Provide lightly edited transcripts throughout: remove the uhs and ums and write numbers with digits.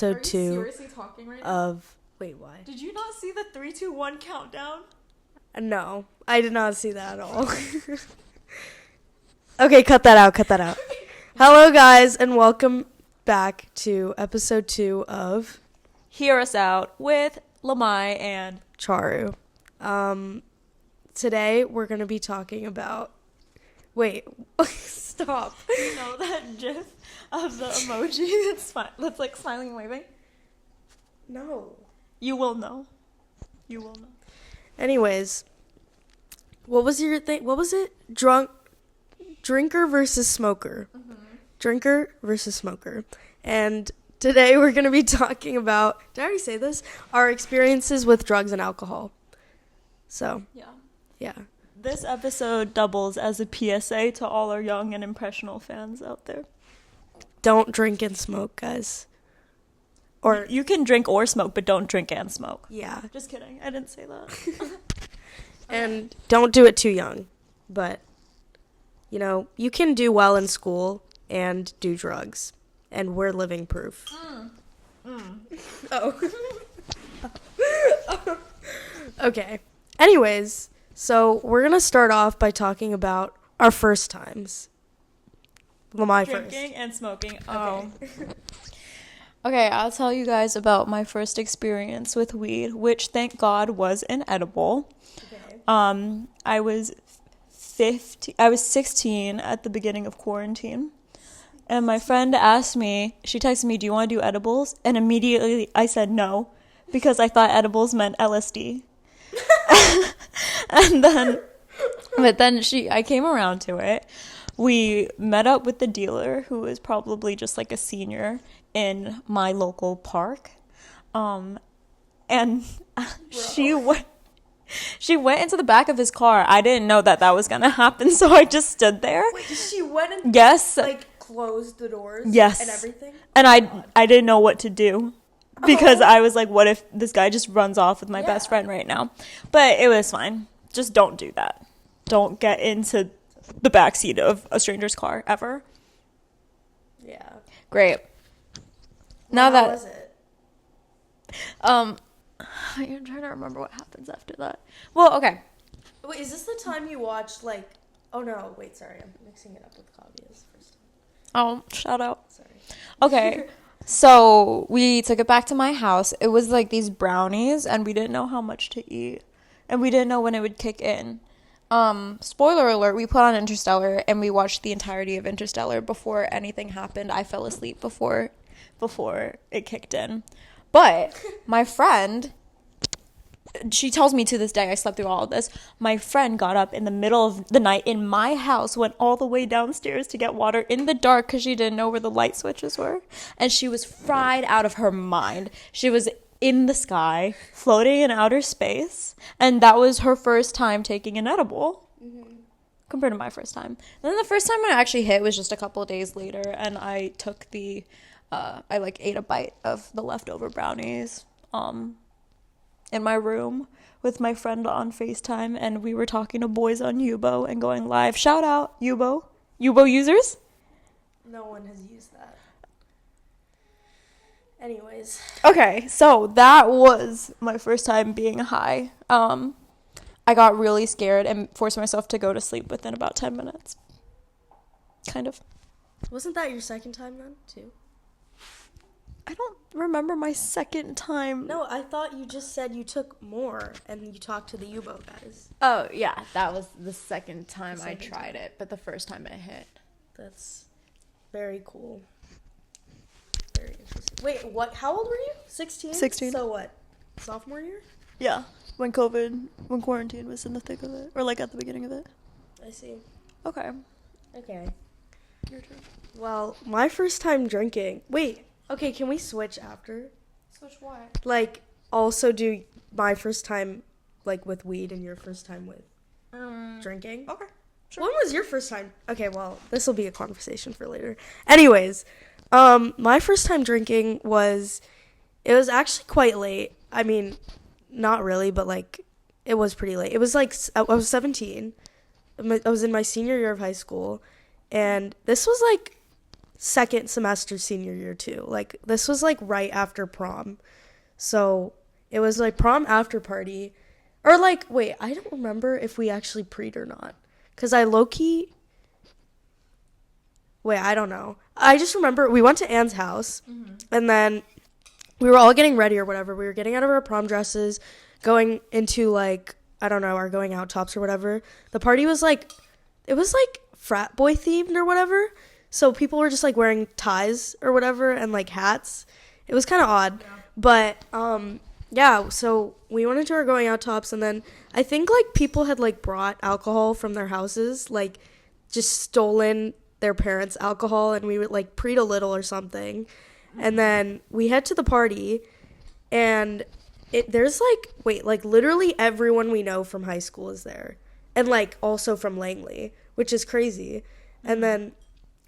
episode 2 seriously talking right now? of... Wait, why? Did you not see the 3, 2, 1 countdown? No, I did not see that at all. Okay, cut that out. Hello, guys, and welcome back to episode 2 of Hear Us Out with Lammai and Charu. Today, we're going to be talking about... Wait, stop. You know that gif of the emoji that's like smiling and waving? No. You will know. Anyways, what was your thing? What was it? Drinker versus smoker. Mm-hmm. Drinker versus smoker. And today we're going to be talking about, did I already say this? Our experiences with drugs and alcohol. So, yeah. This episode doubles as a PSA to all our young and impressionable fans out there. Don't drink and smoke, guys. Or you can drink or smoke, but don't drink and smoke. Yeah. Just kidding. I didn't say that. And don't do it too young. But, you know, you can do well in school and do drugs. And we're living proof. Oh. Okay. Anyways, so we're going to start off by talking about our first times. Lammai first. Drinking and smoking. Okay. Okay, I'll tell you guys about my first experience with weed, which thank God was inedible. Okay. I was 16 at the beginning of quarantine. And my friend asked me, she texted me, "Do you want to do edibles?" And immediately I said no, because I thought edibles meant LSD. But then I came around to it. We met up with the dealer, who was probably just like a senior in my local park. And she went into the back of his car. I didn't know that was going to happen, so I just stood there. Wait, she went and closed the doors? Yes. And everything? And I didn't know what to do. Because I was like, what if this guy just runs off with my best friend right now? But it was fine. Just don't do that. Don't get into the backseat of a stranger's car, ever. Yeah. Great. How was it? I'm trying to remember what happens after that. Well, okay. Wait, is this the time you watched, oh no, wait, sorry, I'm mixing it up with Kavia's first time. Oh, shout out. Sorry. Okay. So we took it back to my house. It was like these brownies, and we didn't know how much to eat, and we didn't know when it would kick in. Spoiler alert, we put on Interstellar, and we watched the entirety of Interstellar before anything happened. I fell asleep before it kicked in. But my friend, she tells me to this day, I slept through all of this. My friend got up in the middle of the night in my house, went all the way downstairs to get water in the dark because she didn't know where the light switches were. And she was fried out of her mind. She was in the sky, floating in outer space. And that was her first time taking an edible, compared to my first time. And then the first time I actually hit was just a couple of days later. And I took I ate a bite of the leftover brownies, in my room with my friend on FaceTime, and we were talking to boys on Yubo and going live. Shout out, Yubo users. No one has used that. Anyways. Okay, so that was my first time being high. I got really scared and forced myself to go to sleep within about 10 minutes. Kind of. Wasn't that your second time then, too? I don't remember my second time. No, I thought you just said you took more and you talked to the Yubo guys. Oh, yeah, that was the second time I tried it, but the first time it hit. That's very cool. Very interesting. Wait, what? How old were you? 16? 16. So what? Sophomore year? Yeah, when quarantine was in the thick of it, or like at the beginning of it. I see. Okay. Your turn. Well, my first time drinking. Wait. Okay, can we switch after? Switch what? Also do my first time, with weed and your first time with drinking? Okay, sure. When was your first time? Okay, well, this will be a conversation for later. Anyways, my first time drinking it was actually quite late. I mean, not really, but, it was pretty late. It was, I was 17. I was in my senior year of high school, and this was, second semester senior year too. Like, this was like right after prom. So it was like prom after party. Or like, wait, I don't remember if we actually pre'd or not. Because I low-key... Wait, I don't know. I just remember we went to Anne's house. And then we were all getting ready or whatever. We were getting out of our prom dresses, going into like, I don't know, our going out tops or whatever. The party was like, it was like frat boy themed or whatever. So people were just like wearing ties or whatever and like hats. It was kind of odd. Yeah. But yeah, so we went into our going out tops, and then I think like people had like brought alcohol from their houses, like just stolen their parents' alcohol, and we would like pre'd a little or something. And then we head to the party, and there's like literally everyone we know from high school is there, and like also from Langley, which is crazy. And then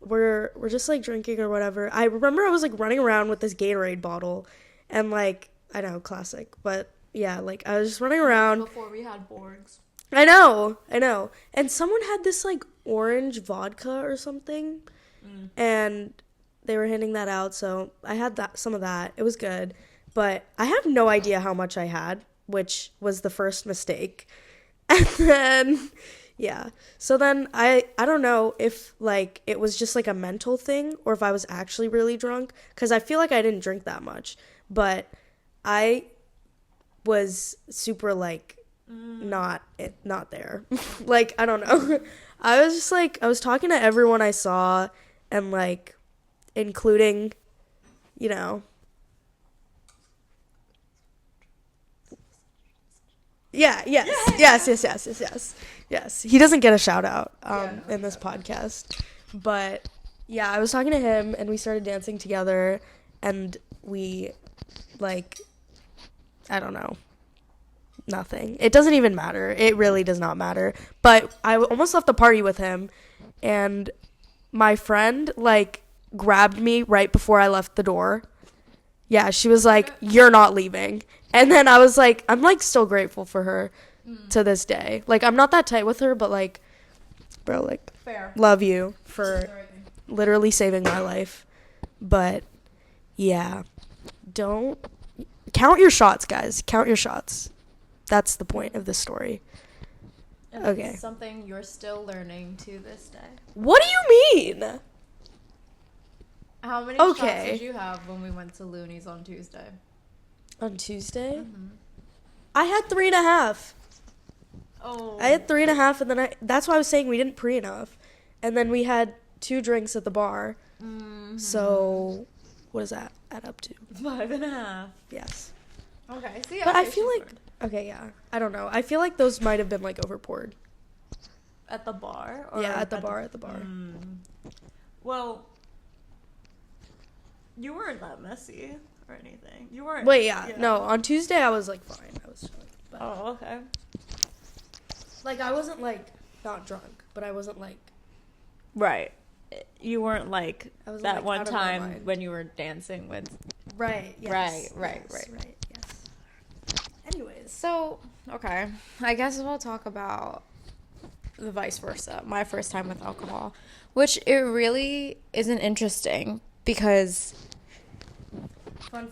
we're just like drinking or whatever. I remember I was like running around with this Gatorade bottle, and like, I know, classic, but yeah, like I was just running around before we had Borgs. I know. And someone had this like orange vodka or something, and they were handing that out, so I had some of that. It was good, but I have no idea how much I had, which was the first mistake. And then yeah, so then I don't know if like it was just like a mental thing or if I was actually really drunk, because I feel like I didn't drink that much, but I was super like not there. Like, I don't know. I was just like, I was talking to everyone I saw, and like including, you know, yes. He doesn't get a shout out in this podcast, but yeah, I was talking to him, and we started dancing together, and we like, I don't know, nothing. It doesn't even matter. It really does not matter. But I almost left the party with him, and my friend like grabbed me right before I left the door. Yeah, she was like, "You're not leaving." And then I was like, I'm like still grateful for her to this day. Like, I'm not that tight with her, but like, bro, like, fair. Love you for literally saving my life. But yeah, don't count your shots, guys. Count your shots. That's the point of this story. And Okay. It's something you're still learning to this day. What do you mean? How many shots did you have when we went to Looney's on Tuesday? On Tuesday? I had 3.5. Oh. I had 3.5, and then that's why I was saying we didn't pre enough. And then we had 2 drinks at the bar. So what does that add up to? 5.5. Yes. Okay. So But I feel like, okay, yeah. I don't know. I feel like those might have been like overpoured. At the bar? Or yeah, at the bar. Well, you weren't that messy or anything. You weren't. Wait, yeah. No, on Tuesday I was like fine. I was chilling. But, Oh, okay. like, I wasn't like not drunk, but I wasn't like. Right. You weren't like I wasn't, that like, one out of my time mind. when you were dancing with. Right. Yes, Right. Yes. Anyways. So, okay. I guess we'll talk about the vice versa. My first time with alcohol, which it really isn't interesting because. Fun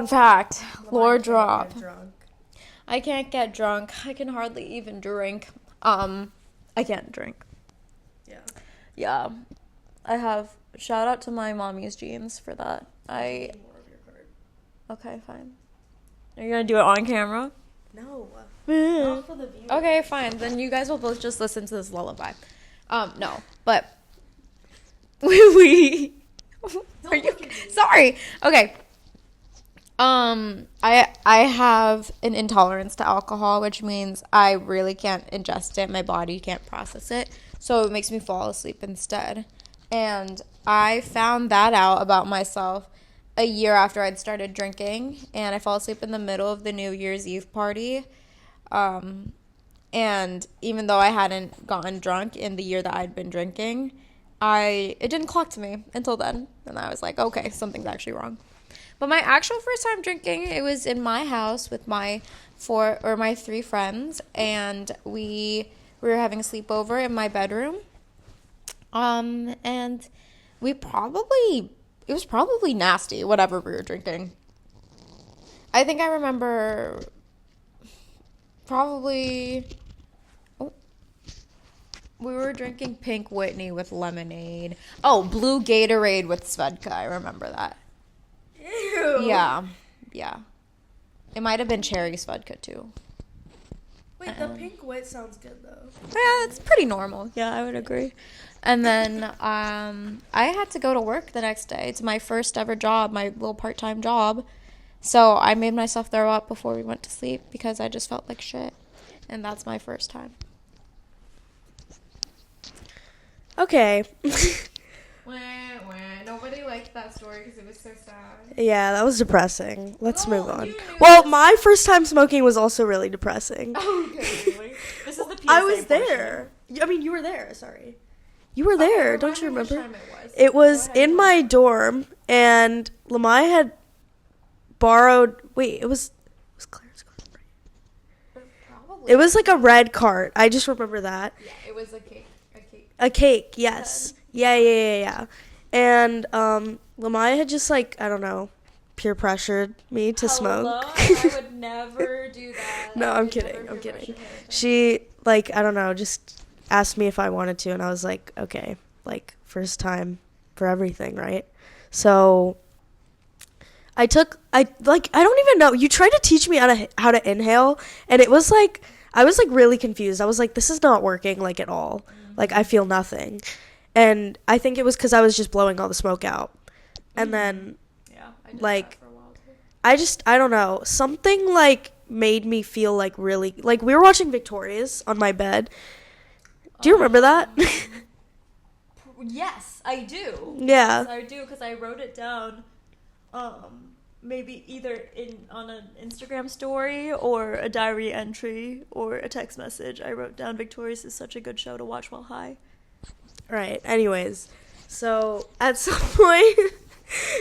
fact. Lore drop. Get drunk. I can't get drunk. I can hardly even drink. I can't drink. Yeah. Yeah. I have shout out to my mommy's jeans for that. More of your card. Okay, fine. Are you gonna do it on camera? No. Not for the viewers. Okay, fine. Then you guys will both just listen to this lullaby. No, but we are you sorry? Okay. I have an intolerance to alcohol, which means I really can't ingest it. My body can't process it, so it makes me fall asleep instead. And I found that out about myself a year after I'd started drinking, and I fell asleep in the middle of the New Year's Eve party. And even though I hadn't gotten drunk in the year that I'd been drinking, it didn't clock to me until then. And I was like, okay, something's actually wrong. But my actual first time drinking, it was in my house with my 3 friends, and we were having a sleepover in my bedroom. And it was probably nasty, whatever we were drinking. I think I remember probably, we were drinking Pink Whitney with lemonade. Oh, blue Gatorade with Svedka. I remember that. Ew. Yeah. It might have been cherry Svedka too. Wait, the pink wit sounds good though. Yeah, it's pretty normal. Yeah, I would agree. And then I had to go to work the next day. It's my first ever job, my little part-time job. So I made myself throw up before we went to sleep because I just felt like shit. And that's my first time. Okay. Nobody liked that story because it was so sad. Yeah, that was depressing. Let's move on. you knew Well, my first time smoking was also really depressing. Okay, really? This is the PSA I was portion. there. I mean, you were there. Sorry. You were there. Don't you Remind me remember? which time it was. It was Go ahead. in my dorm, and Lammai had borrowed. Wait, it was Claire's cart, right? Probably. It was like a red cart. I just remember that. Yeah, it was a cake. A cake, yes. Yeah. And Lammai had just like, I don't know, peer pressured me to smoke. I would never do that. No, I'm kidding. She, like, I don't know, just asked me if I wanted to, and I was like, okay, like, first time for everything, right? So I don't even know. You tried to teach me how to inhale, and it was like, I was like really confused. I was like, this is not working like at all. Mm-hmm. Like, I feel nothing. And I think it was because I was just blowing all the smoke out. And then, yeah, I did like, that for a while too. I don't know. Something, like, made me feel, like, really... Like, we were watching Victorious on my bed. Do you remember that? Yes, I do. Yeah. Yes, I do, because I wrote it down, maybe either on an Instagram story or a diary entry or a text message. I wrote down Victorious is such a good show to watch while high. Right. Anyways. So, at some point...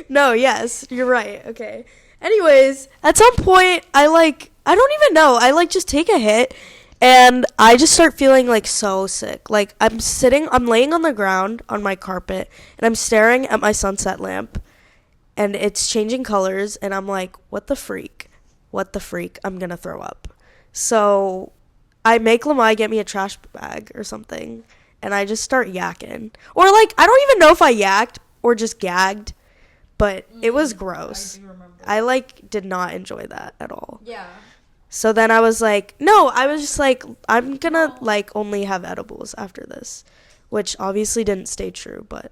No, yes, you're right. Okay. Anyways, at some point, I don't even know. I, like, just take a hit, and I just start feeling, like, so sick. Like, I'm laying on the ground on my carpet, and I'm staring at my sunset lamp, and it's changing colors, and I'm like, what the freak? I'm gonna throw up. So, I make Lammai get me a trash bag or something, and I just start yakking. Or, like, I don't even know if I yacked or just gagged, but it was gross. I do remember. I, like, did not enjoy that at all. Yeah. So then I was like, no, I was just like, I'm gonna, like, only have edibles after this, which obviously didn't stay true, but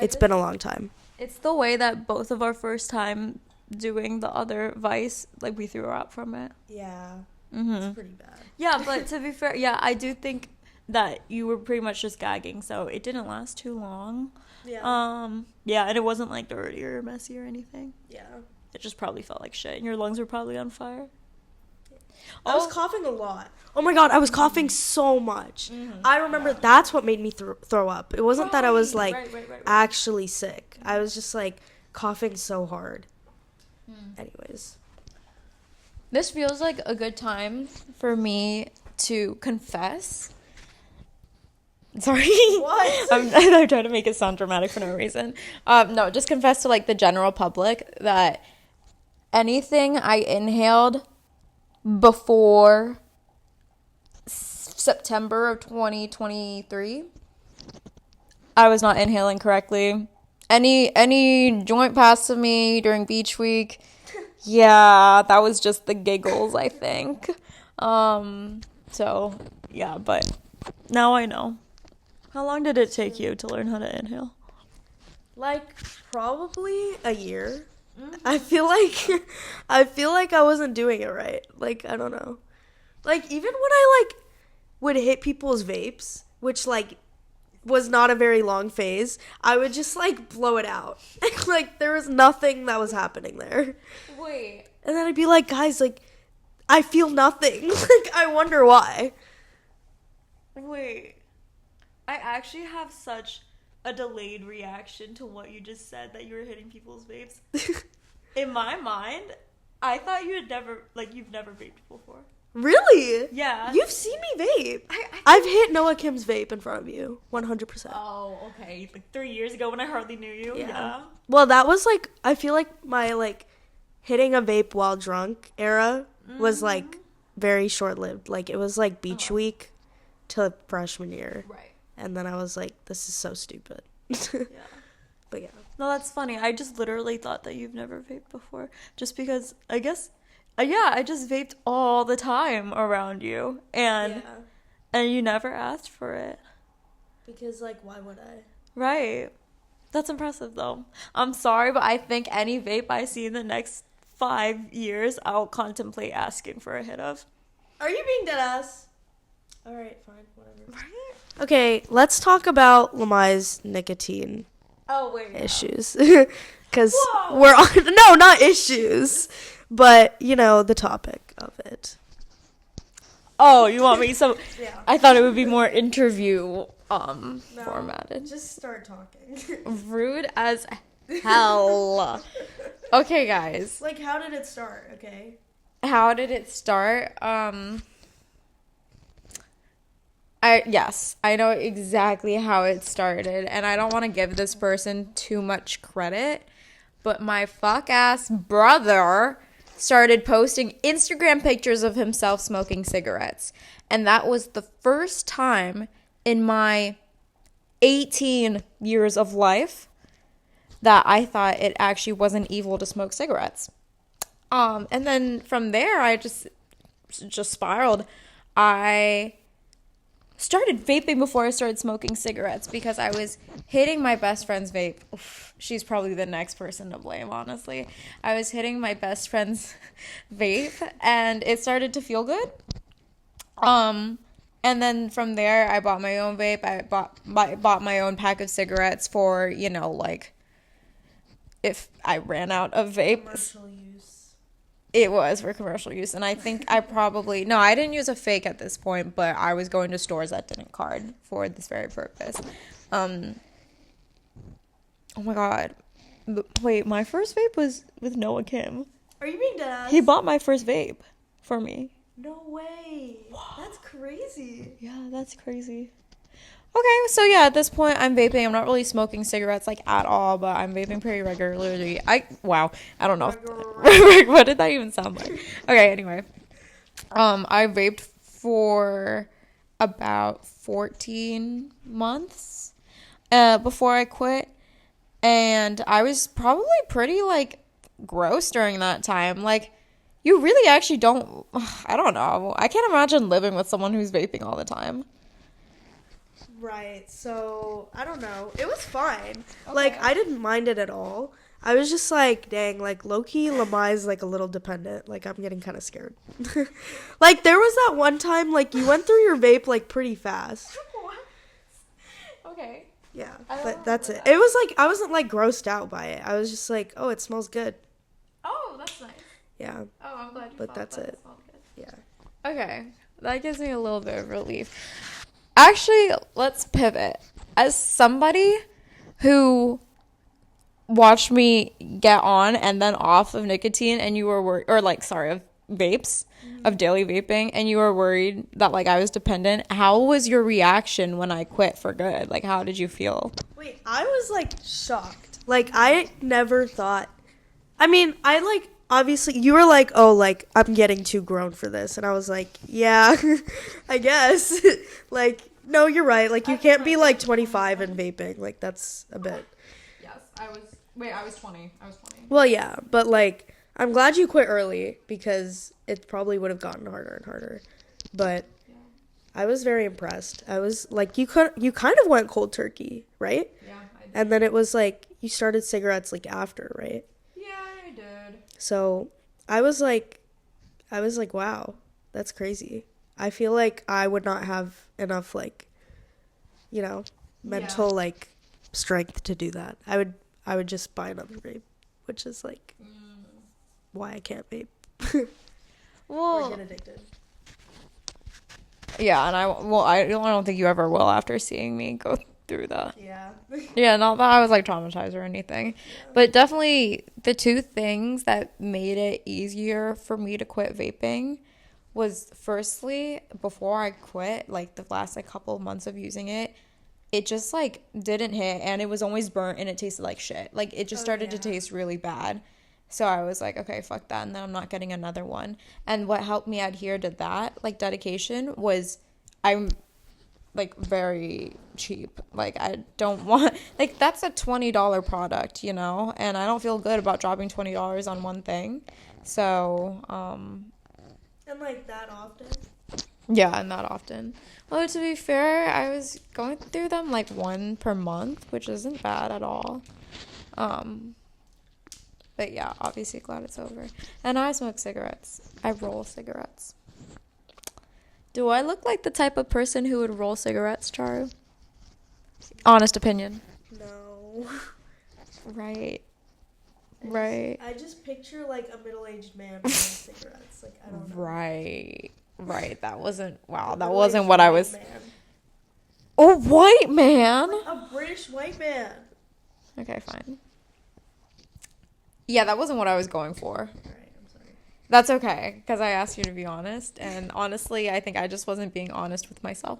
it's been a long time. It's the way that both of our first time doing the other Vice, like, we threw her up from it. Yeah. Mm-hmm. It's pretty bad. Yeah, but to be fair, yeah, I do think that you were pretty much just gagging, so it didn't last too long. Yeah. Yeah, and it wasn't, like, dirty or messy or anything. Yeah. It just probably felt like shit, and your lungs were probably on fire. I was coughing a lot. Oh my god, I was coughing so much. Mm-hmm. I remember that's what made me throw up. It wasn't that I was, like, actually sick. I was just, like, coughing so hard. Anyways. This feels like a good time for me to confess. Sorry. What? I'm trying to make it sound dramatic for no reason. No, just confess to, like, the general public that anything I inhaled before September of 2023, I was not inhaling correctly. Any joint passed to me during beach week, yeah, that was just the giggles, I think. So, yeah, but now I know. How long did it take you to learn how to inhale? Like, probably a year. I feel like I wasn't doing it right. Like, I don't know. Like, even when I, like, would hit people's vapes, which, like, was not a very long phase, I would just, like, blow it out. Like, there was nothing that was happening there. Wait. And then I'd be like, guys, like, I feel nothing. Like, I wonder why. Wait. I actually have such a delayed reaction to what you just said, that you were hitting people's vapes. In my mind, I thought you've never vaped before. Really? Yeah. You've seen me vape. I've hit Noah Kim's vape in front of you, 100%. Oh, okay. Like 3 years ago when I hardly knew you. Yeah. Well, that was like, I feel like my like hitting a vape while drunk era was like very short lived. Like it was like beach week to freshman year. Right. And then I was like, this is so stupid. Yeah. But yeah. No, that's funny. I just literally thought that you've never vaped before. Just because, I guess, yeah, I just vaped all the time around you. And you never asked for it. Because like, why would I? Right. That's impressive, though. I'm sorry, but I think any vape I see in the next 5 years, I'll contemplate asking for a hit of. Are you being dead ass? All right, fine, whatever. Right? Okay, let's talk about Lammai's nicotine issues. Because we're on, no, not issues, but, you know, the topic of it. Oh, you want me? So Yeah. I thought it would be more interview formatted. Just start talking. Rude as hell. Okay, guys. Like, how did it start, okay? How did it start? I know exactly how it started, and I don't want to give this person too much credit, but my fuck ass brother started posting Instagram pictures of himself smoking cigarettes, and that was the first time in my 18 years of life that I thought it actually wasn't evil to smoke cigarettes. And then from there, I just spiraled. I started vaping before I started smoking cigarettes because I was hitting my best friend's vape. Oof, she's probably the next person to blame, honestly. I was hitting my best friend's vape, and it started to feel good. And then from there, I bought my own vape. I bought my own pack of cigarettes for, you know, like, if I ran out of vape. Commercial use. It was for commercial use, and I think I didn't use a fake at this point, but I was going to stores that didn't card for this very purpose. Oh my god. Wait, my first vape was with Noah Kim. Are you being dead ass? He bought my first vape for me. No way. That's crazy. Yeah, that's crazy. Okay, so yeah, at this point, I'm vaping. I'm not really smoking cigarettes, like, at all, but I'm vaping pretty regularly. I don't know. What did that even sound like? Okay, anyway. I vaped for about 14 months before I quit, and I was probably pretty, like, gross during that time. Like, you really actually don't, I don't know. I can't imagine living with someone who's vaping all the time. Right, so, I don't know. It was fine. Okay. Like, I didn't mind it at all. I was just like, dang, like, low-key, Lammai's, like, a little dependent. Like, I'm getting kind of scared. Like, there was that one time, like, you went through your vape, like, pretty fast. What? Okay. Yeah, but that's it. It was, like, I wasn't, like, grossed out by it. I was just like, oh, it smells good. Oh, that's nice. Yeah. Oh, I'm glad you But that's it. Good. Yeah. Okay, that gives me a little bit of relief. Actually, let's pivot. As somebody who watched me get on and then off of nicotine, and you were of vapes, of daily vaping, and you were worried that, like, I was dependent, how was your reaction when I quit for good? Like, how did you feel? Wait, I was, like, shocked. Like, I never thought, I mean, I, like, obviously, you were like, oh, like, I'm getting too grown for this. And I was like, yeah, I guess. Like, no, you're right. Like, you can't be, like, 25 and vaping. Like, that's a bit. Yes, I was 20. Well, yeah, but, like, I'm glad you quit early because it probably would have gotten harder and harder. But I was very impressed. I was, like, you kind of went cold turkey, right? Yeah, I did. And then it was, like, you started cigarettes, like, after, right? Yeah, I did. So I was like, wow, that's crazy. I feel like I would not have enough, like, you know, mental like strength to do that. I would just buy another vape, which is like why I can't vape. Well, or get addicted. Yeah, and I don't think you ever will after seeing me go through that. Yeah. Yeah, not that I was like traumatized or anything, but definitely the two things that made it easier for me to quit vaping was firstly, before I quit, like the last like couple of months of using it, it just like didn't hit, and it was always burnt and it tasted like shit. Like it just started to taste really bad. So I was like, okay, fuck that, and then I'm not getting another one. And what helped me adhere to that, like dedication, was I'm like very cheap. Like I don't want, like that's a $20 product, you know, and I don't feel good about dropping $20 on one thing. So And like that often? yeah, and that often. Well, to be fair, I was going through them like one per month, which isn't bad at all. But yeah, obviously glad it's over. And I smoke cigarettes. I roll cigarettes. Do I look like the type of person who would roll cigarettes, Charu? Honest opinion. No. Right. Right. I just picture like a middle-aged man rolling cigarettes. Like I don't know. Right. Right. That wasn't, wow, that Middle-aged wasn't what I white was. man. A white man? Like a British white man. Okay, fine. Yeah, that wasn't what I was going for. Alright, I'm sorry. That's okay, because I asked you to be honest, and honestly, I think I just wasn't being honest with myself.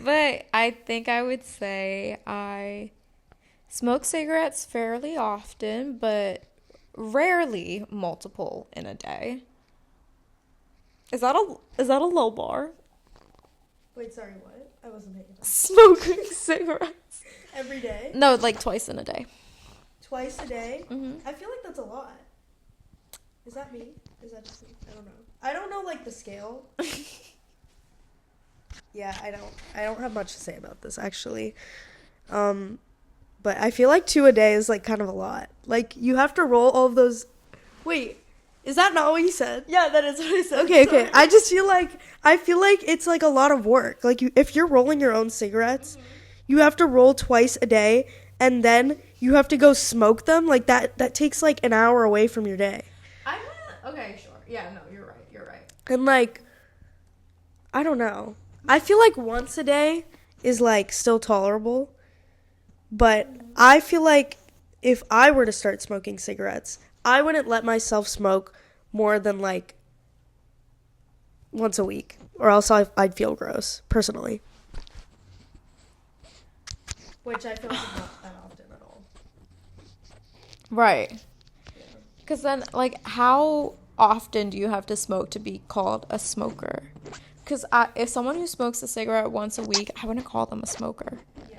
But I think I would say I smoke cigarettes fairly often, but rarely multiple in a day. Is that a low bar? Wait, sorry, what? I wasn't paying attention. Smoking cigarettes. Every day? No, like twice in a day. Twice a day? Mm-hmm. I feel like that's a lot. Is that me? Is that just me? I don't know. I don't know like the scale. Yeah, I don't have much to say about this actually. But I feel like 2 a day is like kind of a lot. Like you have to roll all of those. Wait, is that not what you said? Yeah, that is what I said. Okay, okay. I feel like it's like a lot of work. Like if you're rolling your own cigarettes, you have to roll twice a day, and then you have to go smoke them. Like that takes like an hour away from your day. Okay, sure. Yeah, no, you're right. You're right. And like, I don't know. I feel like once a day is like still tolerable, but I feel like if I were to start smoking cigarettes, I wouldn't let myself smoke more than like once a week, or else I'd feel gross, personally. Which I feel like is not that often at all. Right. Because then, like, how often do you have to smoke to be called a smoker? Because if someone who smokes a cigarette once a week, I wouldn't call them a smoker. Yeah.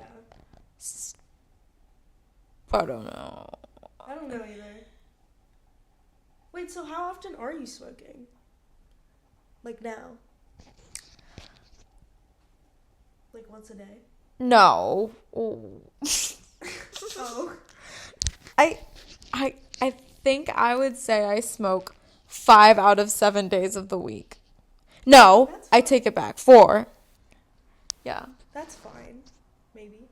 I don't know. I don't know either. Wait, so how often are you smoking? Like now? Like once a day? No. Oh. Oh. I think I would say I smoke 5 out of 7 days of the week. No, I take it back. 4. Yeah. That's fine. Maybe.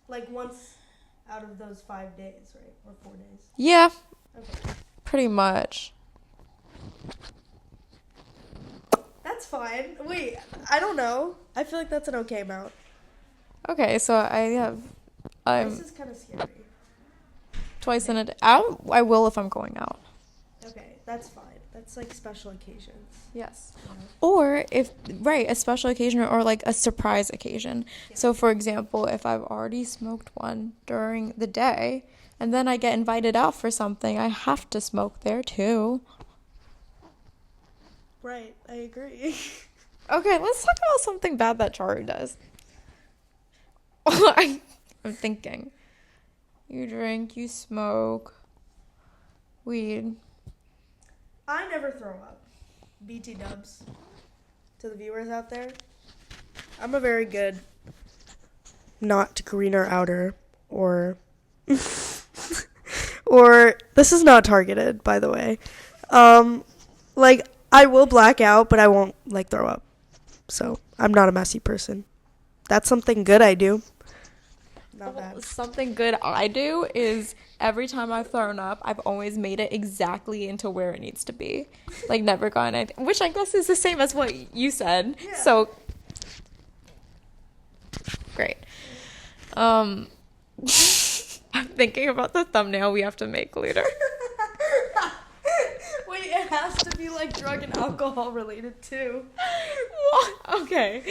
Like once out of those 5 days, right? Or 4 days. Yeah, Okay. pretty much. That's fine. Wait, I don't know. I feel like that's an okay amount. Okay, so This I'm is kind of scary. twice in a day. I will if I'm going out. Okay, that's fine. That's like special occasions. Yes. Or if, right, a special occasion or like a surprise occasion. Yeah. So, for example, if I've already smoked one during the day and then I get invited out for something, I have to smoke there too. Right, I agree. Okay, let's talk about something bad that Charu does. I'm thinking. You drink, you smoke, weed. I never throw up. BT dubs. To the viewers out there, I'm a very good not greener outer or or this is not targeted, by the way. Like I will black out, but I won't like throw up. So I'm not a messy person. That's something good I do. Not bad. Something good I do is every time I've thrown up, I've always made it exactly into where it needs to be. Like, never gone anything. Which I guess is the same as what you said. Yeah. So, great. I'm thinking about the thumbnail we have to make later. has to be like drug and alcohol related too. What? Okay,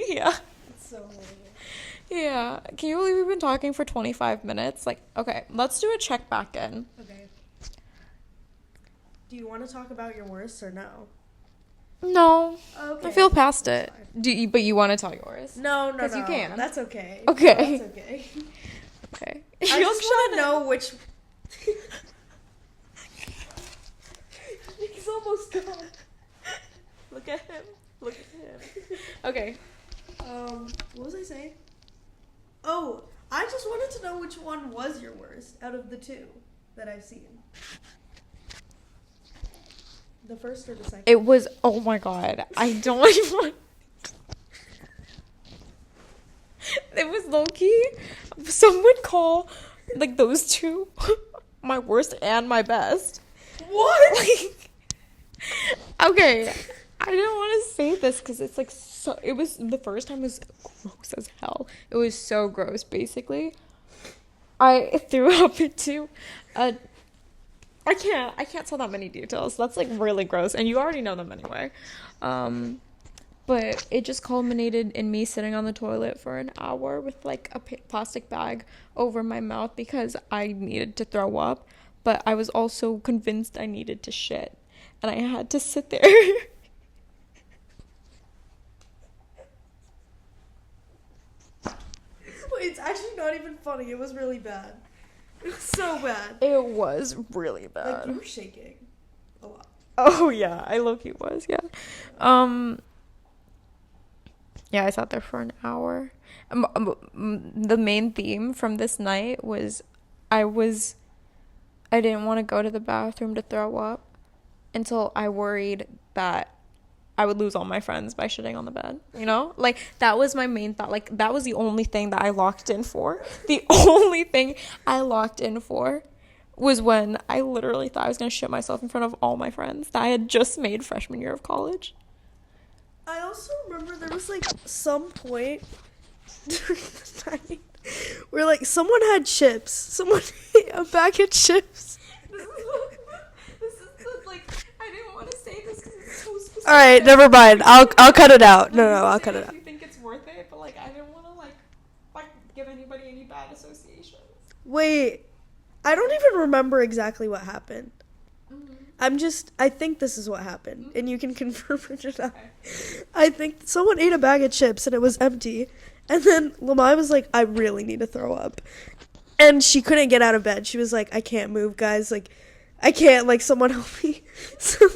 yeah. It's so horrible. Yeah. Can you believe we've been talking for 25 minutes? Like, okay, let's do a check back in. Okay. Do you want to talk about your worst or no? No. Okay. I feel past it. But you want to tell yours? No. Because you can. That's okay. Okay. That's okay. Okay. I just want to know which... He's almost gone. Look at him. Okay. What was I saying? Oh, I just wanted to know which one was your worst out of the two that I've seen. The first or the second? It was, oh my god. I don't even... It was low-key. Some would call, like, those two my worst and my best. What? Like, okay, I didn't want to say this because it's like so. It was the first time was gross as hell. It was so gross. Basically, I threw up into a. I can't tell that many details. That's like really gross, and you already know them anyway. But it just culminated in me sitting on the toilet for an hour with like a plastic bag over my mouth because I needed to throw up, but I was also convinced I needed to shit, and I had to sit there. Wait, it's actually not even funny. It was really bad. It was so bad. It was really Like, bad. you were shaking a lot. Oh yeah, I low-key was, yeah. Yeah, I sat there for an hour. The main theme from this night was I didn't want to go to the bathroom to throw up until I worried that I would lose all my friends by shitting on the bed, you know? Like, that was my main thought. Like, that was the only thing that I locked in for. The only thing I locked in for was when I literally thought I was going to shit myself in front of all my friends that I had just made freshman year of college. I also remember there was like some point during the night where like someone had chips. Someone ate a bag of chips. This is like, I didn't want to say this because it's so specific. All right, never mind. I'll cut it out. No, I'll cut it out. You think it's worth it, but like I didn't want to like give anybody any bad associations. Wait, I don't even remember exactly what happened. I think this is what happened, and you can confirm or deny. Okay. I think someone ate a bag of chips and it was empty, and then Lammai was like, I really need to throw up. And she couldn't get out of bed. She was like, I can't move, guys. Like, I can't, like, someone help me. So,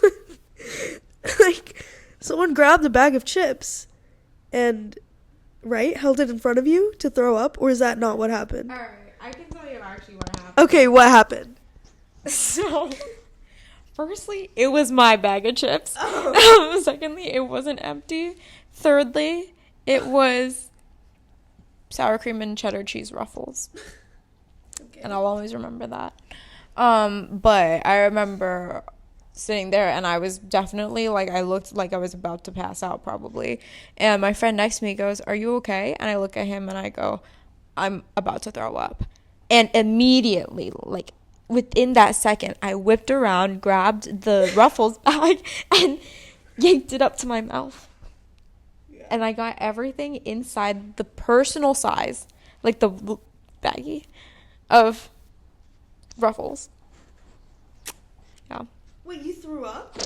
like, someone grabbed a bag of chips and, right, held it in front of you to throw up, or is that not what happened? All right, I can tell you actually what happened. Okay, what happened? So, firstly, it was my bag of chips. Oh. Secondly, it wasn't empty. Thirdly, it was sour cream and cheddar cheese ruffles. Okay. And I'll always remember that. But I remember sitting there and I was definitely like, I looked like I was about to pass out probably. And my friend next to me goes, "Are you okay?" And I look at him and I go, "I'm about to throw up." And immediately, like, within that second, I whipped around, grabbed the Ruffles bag, and yanked it up to my mouth. Yeah. And I got everything inside the personal size, like the baggie of Ruffles. Yeah. Wait, you threw up?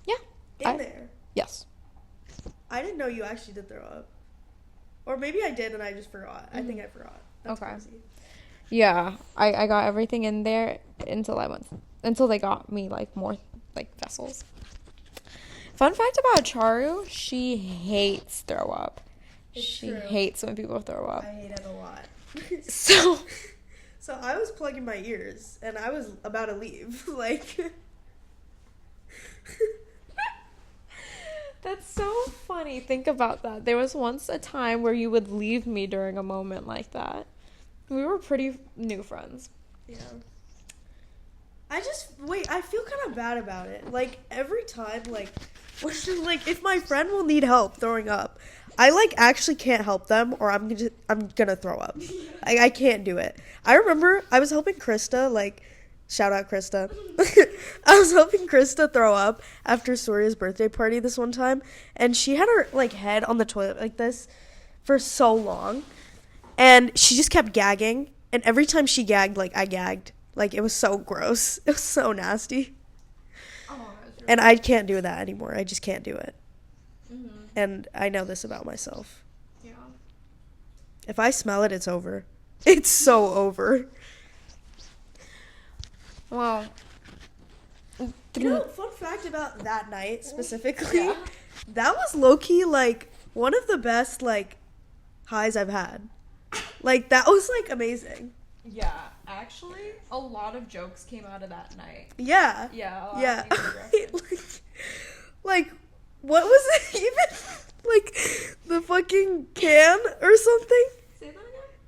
Yeah. In there? Yes. I didn't know you actually did throw up. Or maybe I did and I just forgot. I think I forgot. That's Okay. crazy. Yeah, I got everything in there until they got me like more like vessels. Fun fact about Charu, she hates throw up. She hates when people throw up. I hate it a lot. So I was plugging my ears and I was about to leave. Like, that's so funny. Think about that. There was once a time where you would leave me during a moment like that. We were pretty new friends. Yeah. I feel kind of bad about it. Like, every time, like if my friend will need help throwing up, I, like, actually can't help them or I'm gonna throw up. I can't do it. I remember I was helping Krista, like, Shout out Krista. I was helping Krista throw up after Surya's birthday party this one time, and she had her like head on the toilet like this for so long, and she just kept gagging, and every time she gagged, like I gagged. Like it was so gross. It was so nasty. Oh, and I can't do that anymore. I just can't do it. Mm-hmm. And I know this about myself. Yeah. If I smell it, it's over. It's so over. Well, Fun fact about that night specifically, that was low-key, like, one of the best, like, highs I've had. Like, that was, like, amazing. yeah, actually, a lot of jokes came out of that night. Yeah. Yeah, a lot Yeah. of things were referenced. like, what was it even? Like, the fucking can or something? Say that again?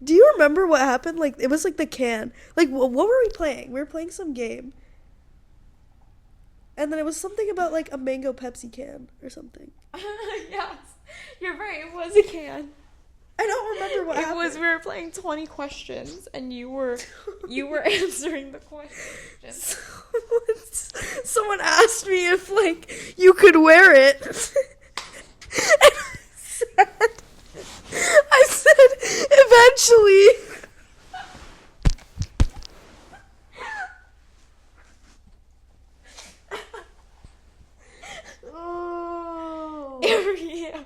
Do you remember what happened? Like, it was, like, the can. Like, what were we playing? We were playing some game. And then it was something about, like, a mango Pepsi can or something. Yes, you're right. It was a can. I don't remember what happened. It was, we were playing 20 questions, and you were answering the questions. Someone asked me if, like, you could wear it. And I said, eventually. Oh. Yeah.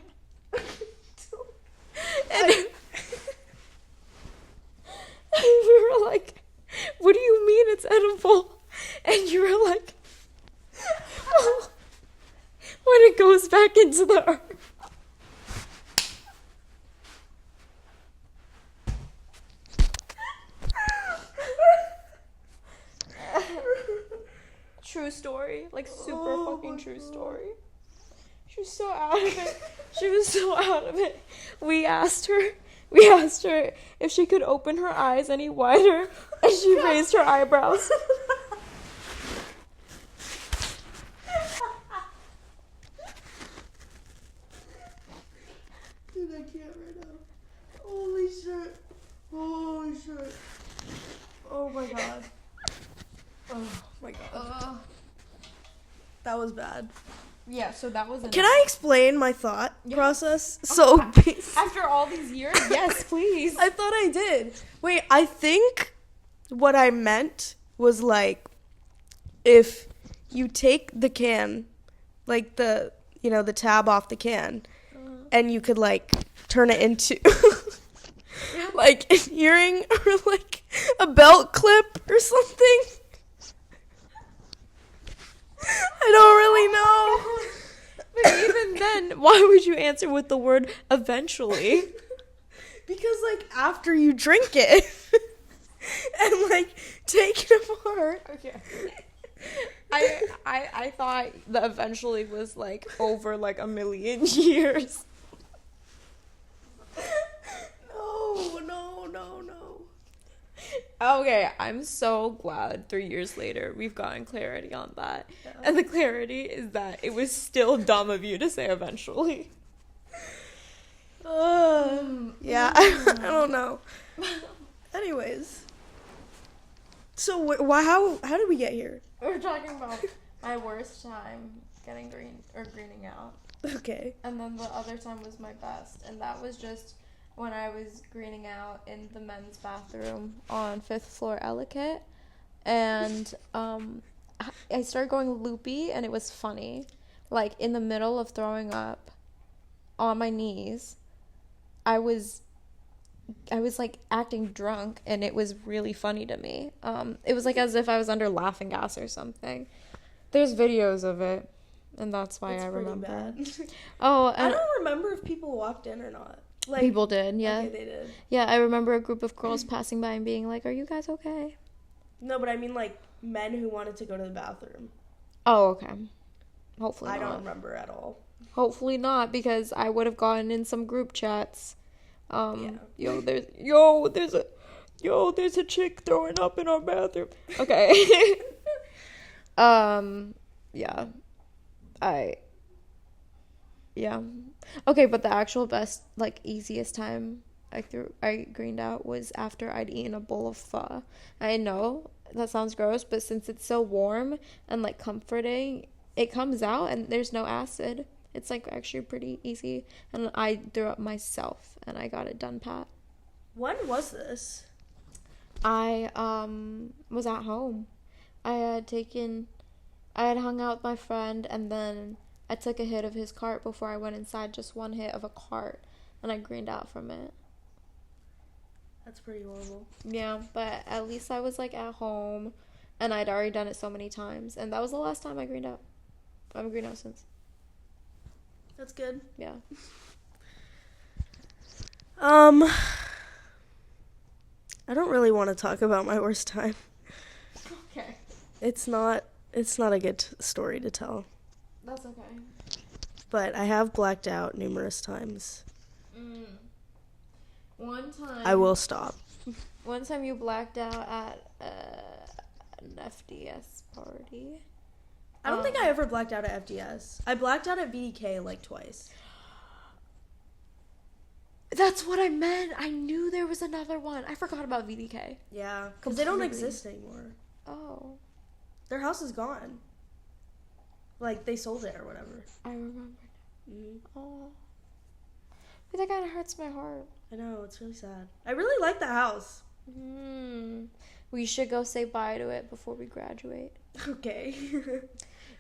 And we were like, what do you mean it's edible? And you were like, well, when it goes back into the earth. True story. Like, super fucking true story. She was so out of it. She was so out of it. We asked her if she could open her eyes any wider, and she raised her eyebrows. Dude, I can't right now. Holy shit. Holy shit. Oh my god. Oh my god. That was bad. Yeah, so that was Can I explain my thought process? Oh, So, after all these years? Yes, please. I thought I did. Wait, I think what I meant was like, if you take the can, like the tab off the can, and you could like turn it into like an earring or like a belt clip or something. I don't really know. But even then, why would you answer with the word eventually? Because, like, after you drink it and, like, take it apart. Okay. I thought the eventually was, like, over, like, a million years. No. Okay, I'm so glad 3 years later we've gotten clarity on that. Yeah. And the clarity is that it was still dumb of you to say eventually. Yeah, I don't know. Anyways. So, how did we get here? We're talking about my worst time getting greening out. Okay. And then the other time was my best. And that was just when I was greening out in the men's bathroom on 5th floor Ellicott. And I started going loopy, and it was funny. Like, in the middle of throwing up on my knees, I was like acting drunk, and it was really funny to me. It was like as if I was under laughing gas or something. There's videos of it, and that's why I remember. Bad. Oh, and I don't remember if people walked in or not. Like, people did, yeah. Okay, they did. Yeah, I remember a group of girls passing by and being like, "Are you guys okay?" No, but I mean like men who wanted to go to the bathroom. Oh, okay. Hopefully I not. don't remember at all. Hopefully not, because I would have gotten in some group chats. Yeah. There's a chick throwing up in our bathroom. Okay. Yeah. Okay, but the actual best, like, easiest time I greened out was after I'd eaten a bowl of pho. I know that sounds gross, but since it's so warm and like comforting, it comes out and there's no acid. It's like actually pretty easy. And I threw up myself and I got it done, Pat. When was this? I was at home. I had hung out with my friend, and then I took a hit of his cart before I went inside, just one hit of a cart, and I greened out from it. That's pretty horrible. Yeah, but at least I was like at home, and I'd already done it so many times, and that was the last time I greened out. I haven't greened out since. That's good. Yeah. I don't really want to talk about my worst time. Okay. It's not a good story to tell. That's okay. But I have blacked out numerous times. One time. I will stop. One time you blacked out at an FDS party. I don't think I ever blacked out at FDS. I blacked out at VDK like twice. That's what I meant. I knew there was another one. I forgot about VDK. Yeah, because they don't exist anymore. Oh. Their house is gone. Like, they sold it or whatever. I remember. Mm-hmm. Oh. But that kind of hurts my heart. I know, it's really sad. I really like the house. We should go say bye to it before we graduate. Okay.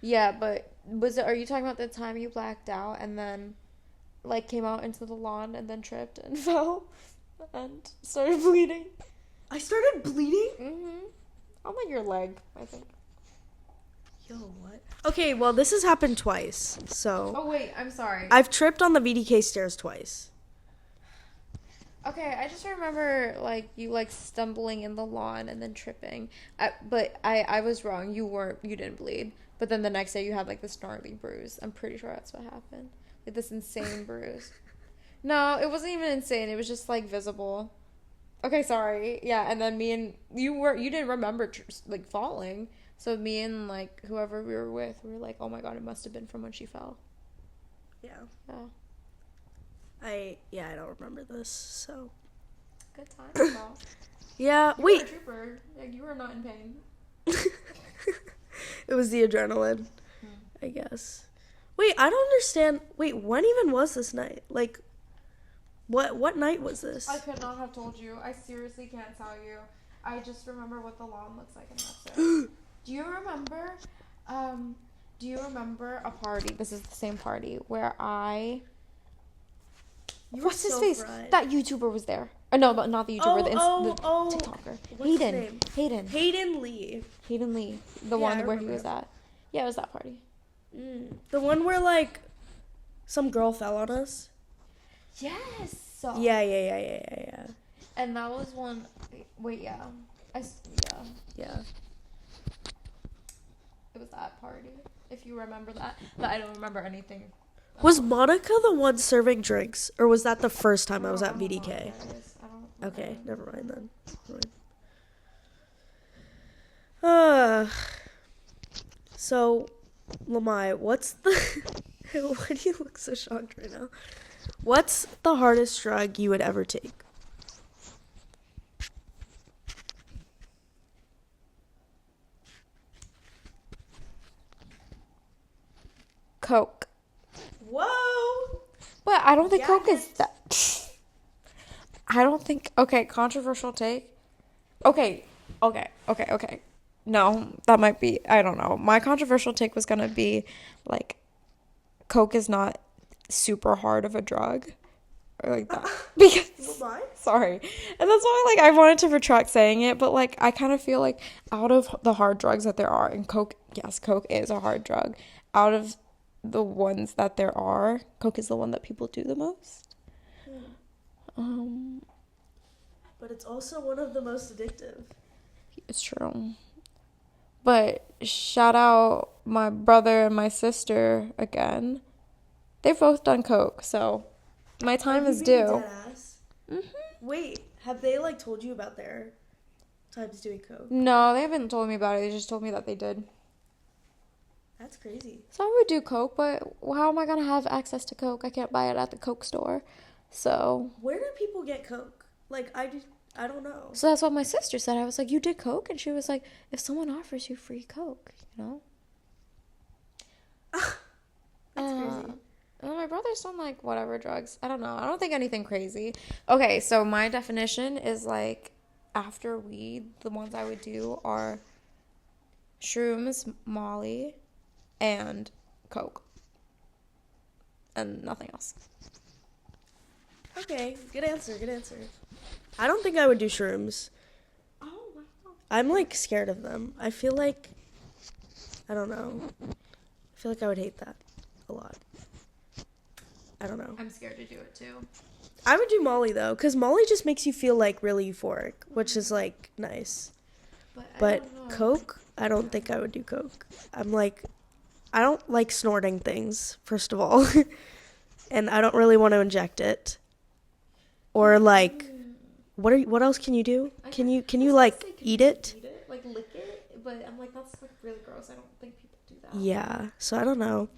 Yeah, but are you talking about the time you blacked out and then like came out into the lawn and then tripped and fell and started bleeding? I started bleeding? On like your leg, I think. Yo, what? Okay, well, this has happened twice, so... Oh, wait, I'm sorry. I've tripped on the VDK stairs twice. Okay, I just remember, like, you, like, stumbling in the lawn and then tripping. But I was wrong. You didn't bleed. But then the next day you had, like, this gnarly bruise. I'm pretty sure that's what happened. Like, this insane bruise. No, it wasn't even insane. It was just, like, visible. Okay, sorry. Yeah, and then you didn't remember, like, falling. So me and, like, whoever we were with, we were like, oh, my God, it must have been from when she fell. Yeah. Yeah. I don't remember this, so... Good time, y'all. Yeah, You wait. were a trooper. Like, you were not in pain. It was the adrenaline, I guess. Wait, I don't understand. Wait, when even was this night? Like, what night was this? I could not have told you. I seriously can't tell you. I just remember what the lawn looks like and that's it. Do you remember a party? This is the same party where what's his face? Fried. That YouTuber was there. No, but not the YouTuber. The TikToker. What's his name? Hayden Lee. Hayden Lee. The one where he was at. Yeah, it was that party. The one where, like, some girl fell on us? Yes. Yeah. And that was one... Wait, yeah. Yeah. It was that party. If you remember that. But I don't remember anything. Was Monica the one serving drinks? Or was that the first time I was at VDK? I don't Okay, never mind then. So, Lammai, what's the... Why do you look so shocked right now? What's the hardest drug you would ever take? Coke. Whoa! But I don't think Yeah, Coke is that... I don't think... Okay, controversial take. Okay. No, that might be... I don't know. My controversial take was going to be, like, Coke is not super hard of a drug. Or like that. Because... Sorry. And that's why, like, I wanted to retract saying it, but, like, I kind of feel like out of the hard drugs that there are, and Coke... Yes, Coke is a hard drug. Out of the ones that there are, Coke is the one that people do the most. But it's also one of the most addictive. It's true. But shout out my brother and my sister again. They've both done Coke, so my time is due. Wait, have they, like, told you about their times doing Coke? No, they haven't told me about it. They just told me that they did. That's crazy. So I would do Coke, but how am I going to have access to Coke? I can't buy it at the Coke store. So... Where do people get Coke? Like, I don't know. So that's what my sister said. I was like, you did coke? And she was like, if someone offers you free coke, you know? That's crazy. And my brother's done, like, whatever drugs. I don't know. I don't think anything crazy. Okay, so my definition is, like, after weed, the ones I would do are shrooms, Molly, and coke. And nothing else. Okay, good answer. I don't think I would do shrooms. Oh, wow. I'm, like, scared of them. I feel like, I don't know. I feel like I would hate that a lot. I don't know. I'm scared to do it, too. I would do Molly, though, because Molly just makes you feel, like, really euphoric, which is, like, nice. But coke, I don't think I would do coke. I'm, like, I don't like snorting things, first of all. And I don't really want to inject it. Or, like, what else can you do? Can you like, eat it? Like, lick it? But I'm like, that's, like, really gross. I don't think people do that. Yeah, so I don't know.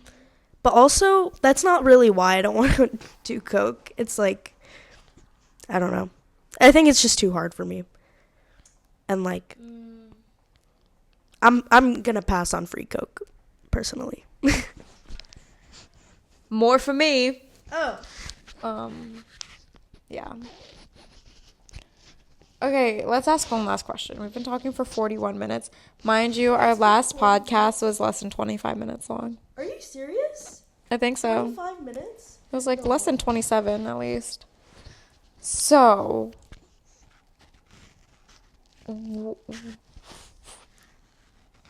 But also, that's not really why I don't want to do coke. It's like, I don't know. I think it's just too hard for me. And like, I'm gonna pass on free coke, personally. More for me. Oh. Yeah. Okay, let's ask one last question. We've been talking for 41 minutes. Mind you, our last podcast was less than 25 minutes long. Are you serious? I think so. 25 minutes? It was like less than 27 at least. So,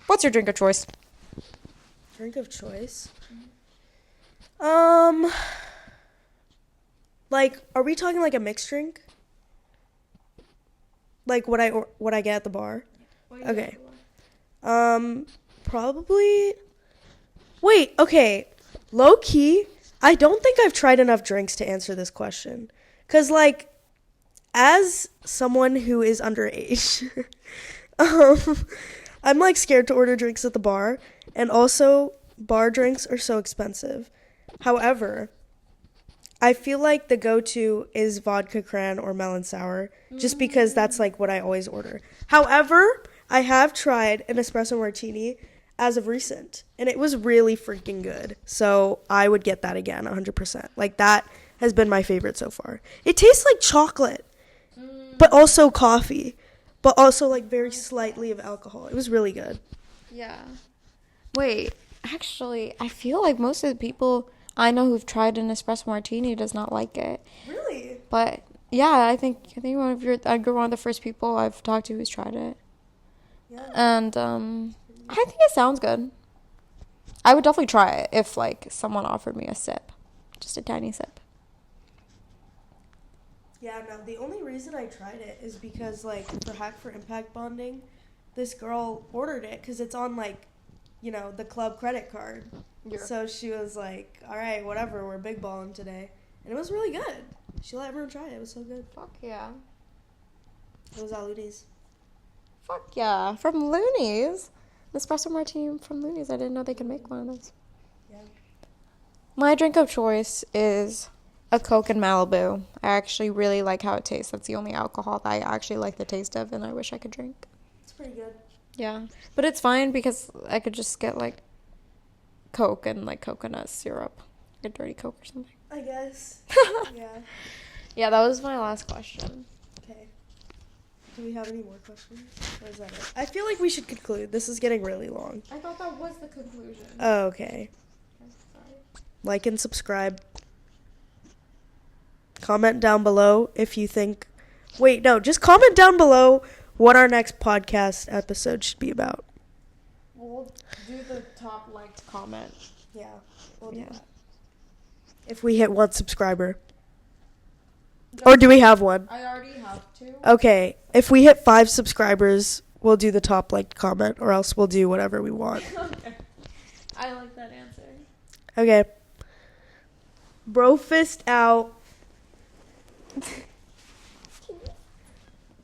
what's your drink of choice? Drink of choice? Like, are we talking like a mixed drink? Like what I get at the bar? Okay. Probably. Wait, okay. Low key, I don't think I've tried enough drinks to answer this question. 'Cause like, as someone who is underage, I'm like scared to order drinks at the bar, and also bar drinks are so expensive. However, I feel like the go-to is vodka cran or melon sour, just because that's like what I always order. However, I have tried an espresso martini as of recent, and it was really freaking good. So I would get that again, 100%. Like, that has been my favorite so far. It tastes like chocolate, but also coffee, but also like very slightly of alcohol. It was really good. Yeah. Wait, actually, I feel like most of the people I know who've tried an espresso martini does not like it. Really? But yeah, I think you're one of the first people I've talked to who's tried it. Yeah. And I think it sounds good. I would definitely try it if like someone offered me a sip, just a tiny sip. Yeah, no, the only reason I tried it is because, like, for Hack for Impact Bonding, this girl ordered it because it's on, like, you know, the club credit card. Yeah. So she was like, all right, whatever, we're big balling today. And it was really good. She let everyone try it. It was so good. Fuck yeah. It was at Looney's. Fuck yeah. From Looney's. Espresso martini from Looney's. I didn't know they could make one of those. Yeah. My drink of choice is a Coke and Malibu. I actually really like how it tastes. That's the only alcohol that I actually like the taste of, and I wish I could drink. It's pretty good. Yeah. But it's fine because I could just get, like, Coke and, like, coconut syrup. Like a dirty Coke or something. I guess. Yeah. Yeah, that was my last question. Okay. Do we have any more questions? Or is that it? I feel like we should conclude. This is getting really long. I thought that was the conclusion. Oh, okay. Sorry. Like and subscribe. Comment down below if you think... Wait, no. Just comment down below what our next podcast episode should be about. We'll do the top liked comment. Yeah. We'll do that. If we hit 1 subscriber. Or do we have one? I already have 2. Okay. If we hit 5 subscribers, we'll do the top liked comment, or else we'll do whatever we want. Okay. I like that answer. Okay. Bro fist out.